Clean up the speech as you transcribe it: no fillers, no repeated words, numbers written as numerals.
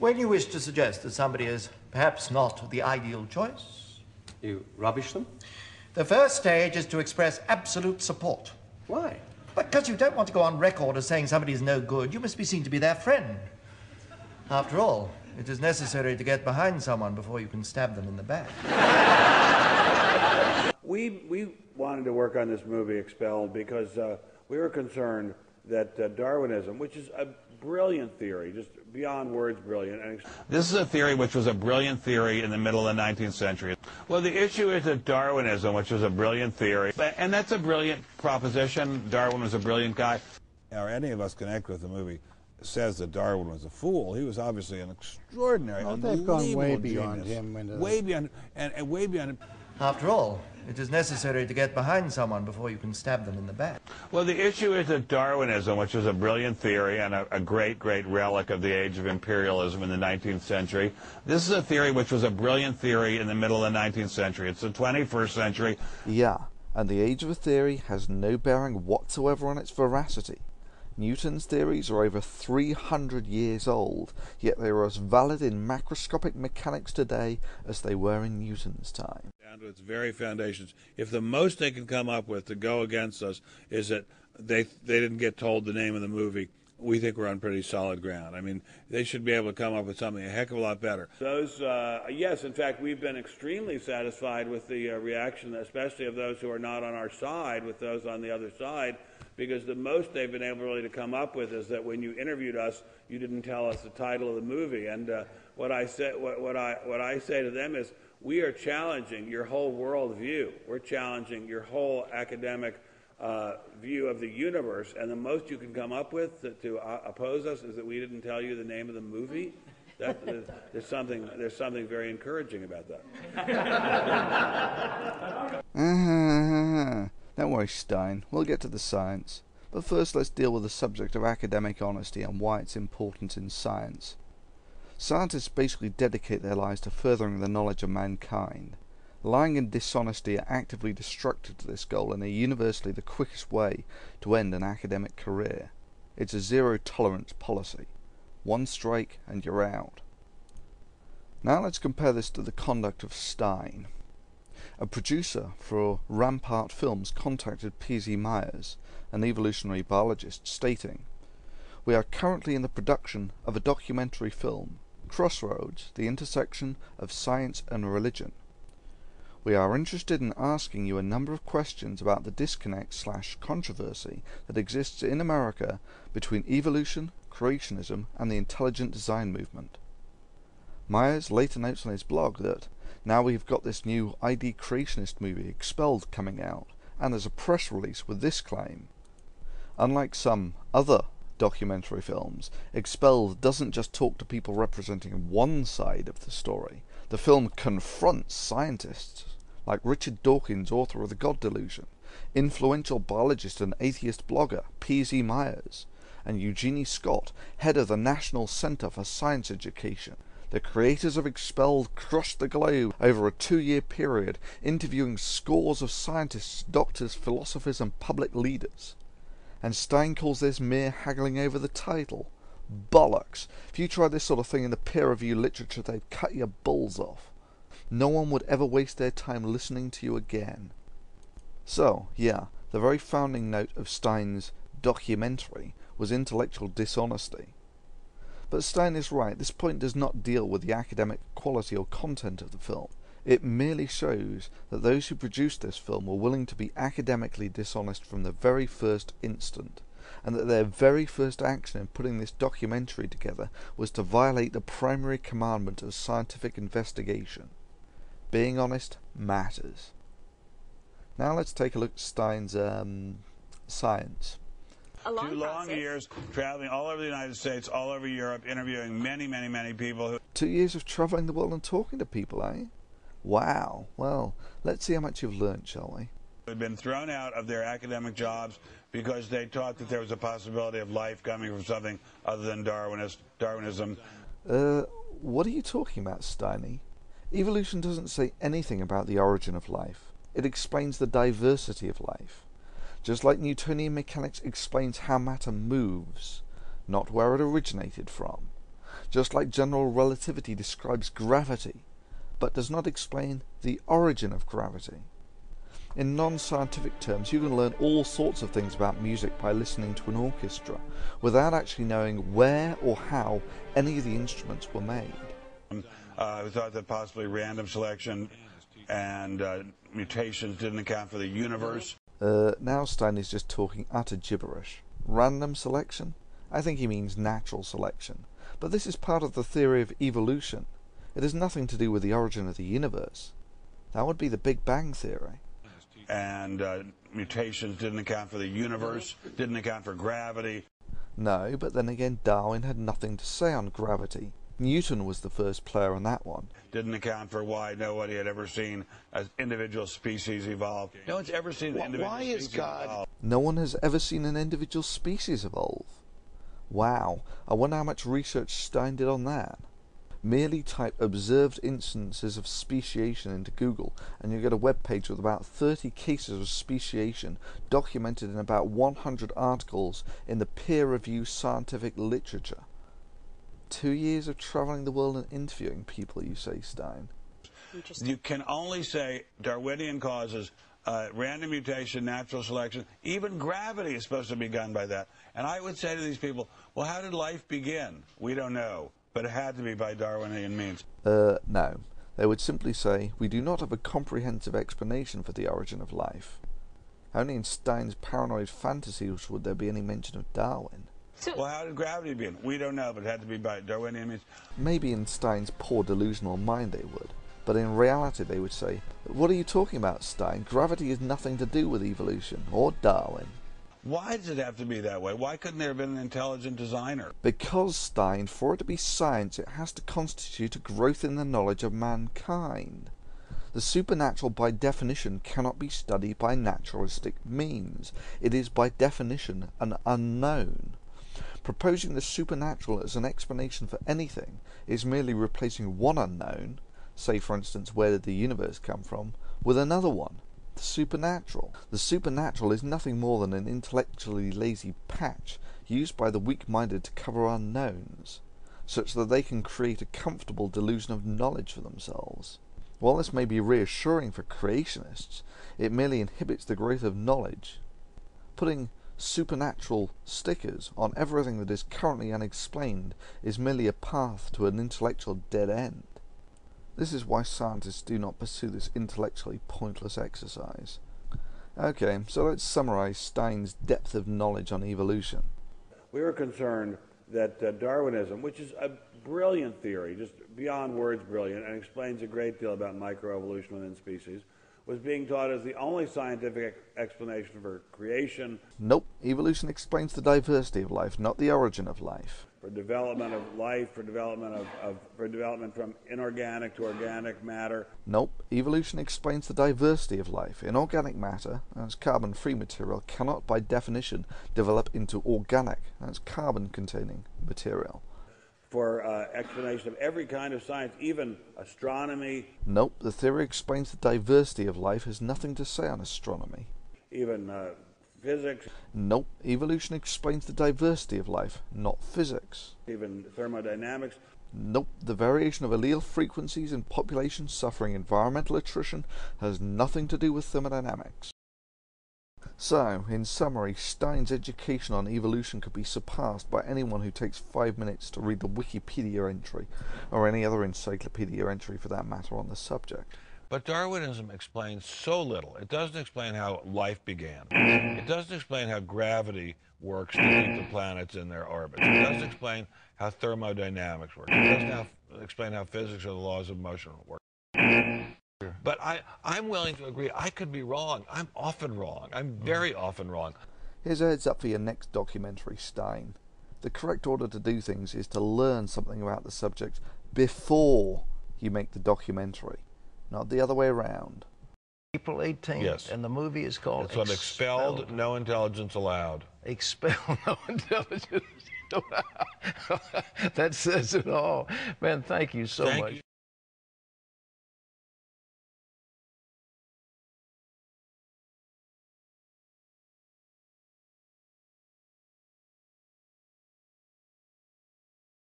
When you wish to suggest that somebody is perhaps not the ideal choice, You rubbish them? the first stage is to express absolute support. Why? Because you don't want to go on record as saying somebody is no good. You must be seen to be their friend. After all, it is necessary to get behind someone before you can stab them in the back. We wanted to work on this movie, Expelled, because we were concerned that Darwinism, which is a brilliant theory, just beyond words brilliant. And this is a theory which was a brilliant theory in the middle of the 19th century. Well, the issue is that Darwinism, which was a brilliant theory, and that's a brilliant proposition. Darwin was a brilliant guy. Or any of us connect with the movie says that Darwin was a fool. He was obviously an extraordinary, they've gone way unbelievable beyond genius. him. Way beyond, and way beyond. After all, it is necessary to get behind someone before you can stab them in the back. Well, the issue is that Darwinism, which was a brilliant theory and a great, great relic of the age of imperialism in the 19th century, this is a theory which was a brilliant theory in the middle of the 19th century. It's the 21st century. Yeah, and the age of a theory has no bearing whatsoever on its veracity. Newton's theories are over 300 years old, yet they are as valid in macroscopic mechanics today as they were in Newton's time. Down to its very foundations. If the most they can come up with to go against us is that they didn't get told the name of the movie, we think we're on pretty solid ground. I mean, they should be able to come up with something a heck of a lot better. those, yes, in fact, we've been extremely satisfied with the reaction, especially of those who are not on our side, with those on the other side, because the most they've been able really to come up with is that when you interviewed us, you didn't tell us the title of the movie. And what I say to them is, we are challenging your whole worldview. We're challenging your whole academic view of the universe, and the most you can come up with to oppose us is that we didn't tell you the name of the movie. There's something very encouraging about that. Don't worry, Stein, we'll get to the science. But first let's deal with the subject of academic honesty and why it's important in science. Scientists basically dedicate their lives to furthering the knowledge of mankind. Lying and dishonesty are actively destructive to this goal and are universally the quickest way to end an academic career. It's a zero-tolerance policy. One strike and you're out. Now let's compare this to the conduct of Stein. A producer for Rampart Films contacted P.Z. Myers, an evolutionary biologist, stating, "We are currently in the production of a documentary film, Crossroads, the intersection of science and religion. We are interested in asking you a number of questions about the disconnect/controversy that exists in America between evolution, creationism, and the intelligent design movement." Myers later notes on his blog that now we've got this new ID creationist movie, Expelled, coming out, and there's a press release with this claim. Unlike some other documentary films, Expelled doesn't just talk to people representing one side of the story. The film confronts scientists like Richard Dawkins, author of The God Delusion, influential biologist and atheist blogger P.Z. Myers, and Eugenie Scott, head of the National Center for Science Education. The creators of Expelled crossed the globe over a 2-year period, interviewing scores of scientists, doctors, philosophers, and public leaders. And Stein calls this mere haggling over the title. Bollocks! If you try this sort of thing in the peer-reviewed literature, they'd cut your balls off. No one would ever waste their time listening to you again. So, yeah, the very founding note of Stein's documentary was intellectual dishonesty. But Stein is right, this point does not deal with the academic quality or content of the film. It merely shows that those who produced this film were willing to be academically dishonest from the very first instant, and that their very first action in putting this documentary together was to violate the primary commandment of scientific investigation. Being honest matters. Now let's take a look at Stein's science. 2 long years traveling all over the United States, all over Europe, interviewing many, many, many people. 2 years of travelling the world and talking to people, eh? Wow. Well, let's see how much you've learned, shall we? They've been thrown out of their academic jobs because they thought that there was a possibility of life coming from something other than Darwinism. What are you talking about, Steiny? Evolution doesn't say anything about the origin of life. It explains the diversity of life. Just like Newtonian mechanics explains how matter moves, not where it originated from. just like general relativity describes gravity, but does not explain the origin of gravity. In non-scientific terms, you can learn all sorts of things about music by listening to an orchestra, without actually knowing where or how any of the instruments were made. We thought that possibly random selection and mutations didn't account for the universe. Now Stein is just talking utter gibberish. Random selection? I think he means natural selection. But this is part of the theory of evolution. It has nothing to do with the origin of the universe. That would be the Big Bang theory. And mutations didn't account for the universe, didn't account for gravity. No, but then again, Darwin had nothing to say on gravity. Newton was the first player on that one. Didn't account for why nobody had ever seen an individual species evolve. No one's ever seen an individual species evolve. No one has ever seen an individual species evolve. Wow, I wonder how much research Stein did on that. Merely type observed instances of speciation into Google and you get a web page with about 30 cases of speciation documented in about 100 articles in the peer-reviewed scientific literature. 2 years of travelling the world and interviewing people, you say, Stein? You can only say Darwinian causes, random mutation, natural selection, even gravity is supposed to be done by that. And I would say to these people, well, how did life begin? We don't know, but it had to be by Darwinian means. No. They would simply say, we do not have a comprehensive explanation for the origin of life. Only in Stein's paranoid fantasies would there be any mention of Darwin. Well, how did gravity begin? We don't know, but it had to be by Darwinian means. Maybe in Stein's poor delusional mind they would, but in reality they would say, what are you talking about, Stein? Gravity has nothing to do with evolution, or Darwin. Why does it have to be that way? Why couldn't there have been an intelligent designer? Because, Stein, for it to be science, it has to constitute a growth in the knowledge of mankind. The supernatural, by definition, cannot be studied by naturalistic means. It is, by definition, an unknown. Proposing the supernatural as an explanation for anything is merely replacing one unknown, say for instance where did the universe come from, with another one, the supernatural. The supernatural is nothing more than an intellectually lazy patch used by the weak-minded to cover unknowns, such that they can create a comfortable delusion of knowledge for themselves. While this may be reassuring for creationists, it merely inhibits the growth of knowledge. Putting supernatural stickers on everything that is currently unexplained is merely a path to an intellectual dead end. This is why scientists do not pursue this intellectually pointless exercise. Okay, so let's summarize Stein's depth of knowledge on evolution. We were concerned that Darwinism, which is a brilliant theory, just beyond words brilliant, and explains a great deal about microevolution within species, was being taught as the only scientific explanation for creation. Nope, evolution explains the diversity of life, not the origin of life. For development of life, for development from inorganic to organic matter. Nope, evolution explains the diversity of life. Inorganic matter, as carbon-free material, cannot by definition develop into organic, as carbon-containing material. For explanation of every kind of science, even astronomy. Nope, the theory explains the diversity of life has nothing to say on astronomy. Even physics. Nope, evolution explains the diversity of life, not physics. Even thermodynamics. Nope, the variation of allele frequencies in populations suffering environmental attrition has nothing to do with thermodynamics. So, in summary, Stein's education on evolution could be surpassed by anyone who takes 5 minutes to read the Wikipedia entry, or any other encyclopedia entry for that matter on the subject. But Darwinism explains so little. It doesn't explain how life began. It doesn't explain how gravity works to keep the planets in their orbits. It doesn't explain how thermodynamics works. It doesn't explain how physics or the laws of motion work. But I'm willing to agree. I could be wrong. I'm often wrong. I'm very often wrong. Here's a heads up for your next documentary, Stein. The correct order to do things is to learn something about the subject before you make the documentary, not the other way around. April 18th, Yes. and the movie is called It's what expelled, no intelligence allowed. Expelled, no intelligence. That says it all. Man, thank you so much.